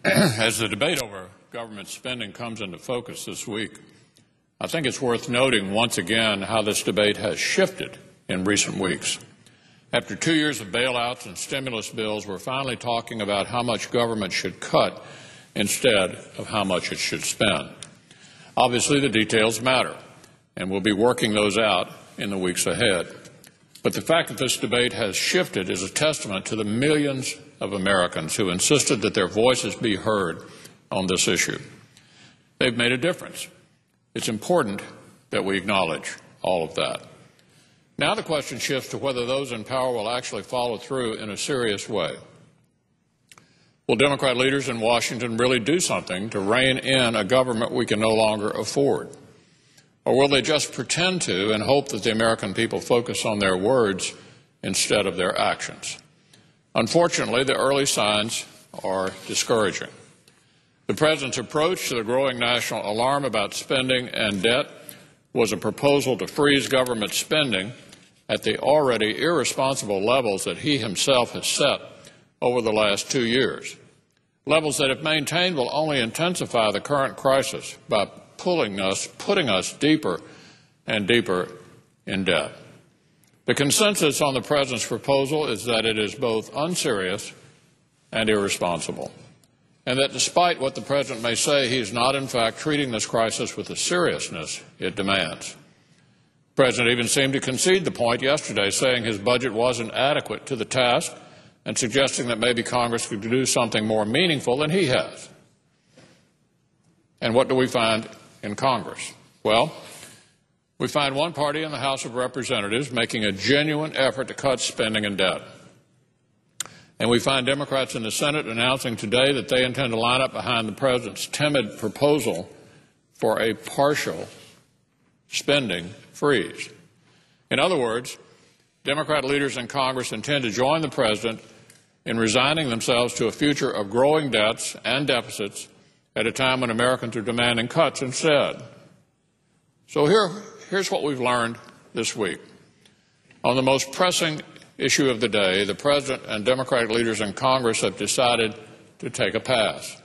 As the debate over government spending comes into focus this week, I think it's worth noting once again how this debate has shifted in recent weeks. After 2 years of bailouts and stimulus bills, we're finally talking about how much government should cut instead of how much it should spend. Obviously, the details matter, and we'll be working those out in the weeks ahead. But the fact that this debate has shifted is a testament to the millions of Americans who insisted that their voices be heard on this issue. They've made a difference. It's important that we acknowledge all of that. Now the question shifts to whether those in power will actually follow through in a serious way. Will Democrat leaders in Washington really do something to rein in a government we can no longer afford? Or will they just pretend to and hope that the American people focus on their words instead of their actions? Unfortunately, the early signs are discouraging. The President's approach to the growing national alarm about spending and debt was a proposal to freeze government spending at the already irresponsible levels that he himself has set over the last 2 years, levels that, if maintained, will only intensify the current crisis by putting us deeper and deeper in debt. The consensus on the President's proposal is that it is both unserious and irresponsible, and that despite what the President may say, he is not in fact treating this crisis with the seriousness it demands. The President even seemed to concede the point yesterday, saying his budget wasn't adequate to the task and suggesting that maybe Congress could do something more meaningful than he has. And what do we find in Congress? Well, we find one party in the House of Representatives making a genuine effort to cut spending and debt. And we find Democrats in the Senate announcing today that they intend to line up behind the President's timid proposal for a partial spending freeze. In other words, Democrat leaders in Congress intend to join the President in resigning themselves to a future of growing debts and deficits at a time when Americans are demanding cuts instead. So here's what we've learned this week. On the most pressing issue of the day, the President and Democratic leaders in Congress have decided to take a pass.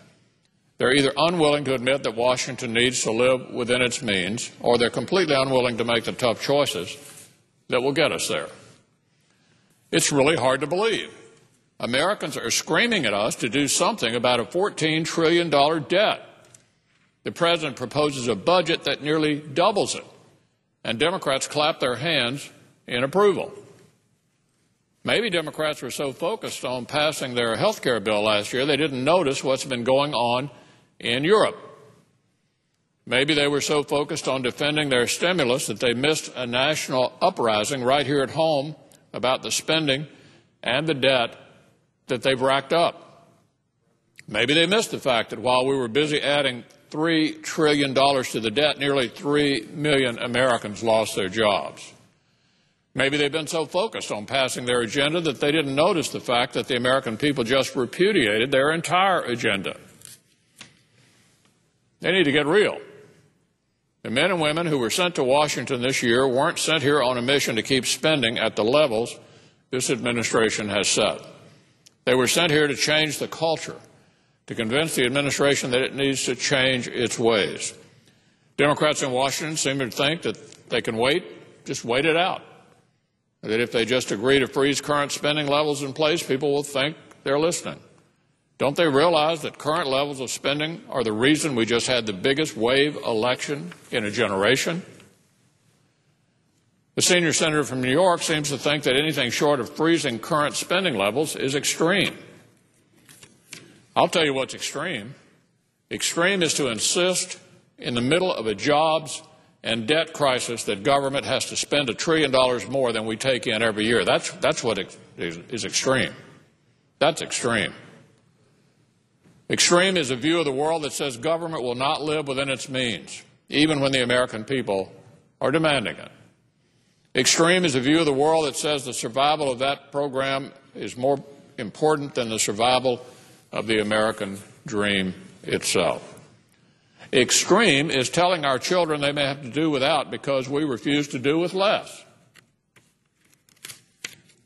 They're either unwilling to admit that Washington needs to live within its means, or they're completely unwilling to make the tough choices that will get us there. It's really hard to believe. Americans are screaming at us to do something about a $14 trillion debt. The President proposes a budget that nearly doubles it, and Democrats clap their hands in approval. Maybe Democrats were so focused on passing their health care bill last year they didn't notice what's been going on in Europe. Maybe they were so focused on defending their stimulus that they missed a national uprising right here at home about the spending and the debt that they've racked up. Maybe they missed the fact that while we were busy adding $3 trillion to the debt, nearly 3 million Americans lost their jobs. Maybe they've been so focused on passing their agenda that they didn't notice the fact that the American people just repudiated their entire agenda. They need to get real. The men and women who were sent to Washington this year weren't sent here on a mission to keep spending at the levels this administration has set. They were sent here to change the culture, to convince the administration that it needs to change its ways. Democrats in Washington seem to think that they can just wait it out. That if they just agree to freeze current spending levels in place, people will think they're listening. Don't they realize that current levels of spending are the reason we just had the biggest wave election in a generation? The senior senator from New York seems to think that anything short of freezing current spending levels is extreme. I'll tell you what's extreme. Extreme is to insist in the middle of a jobs and debt crisis that government has to spend $1 trillion more than we take in every year. That's what is extreme. That's extreme. Extreme is a view of the world that says government will not live within its means, even when the American people are demanding it. Extreme is a view of the world that says the survival of that program is more important than the survival of the American dream itself. Extreme is telling our children they may have to do without because we refuse to do with less.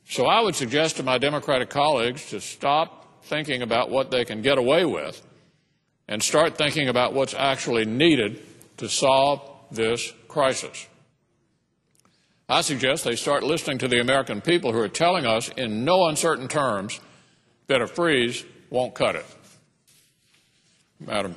So I would suggest to my Democratic colleagues to stop thinking about what they can get away with and start thinking about what's actually needed to solve this crisis. I suggest they start listening to the American people who are telling us in no uncertain terms that a freeze won't cut it. Madam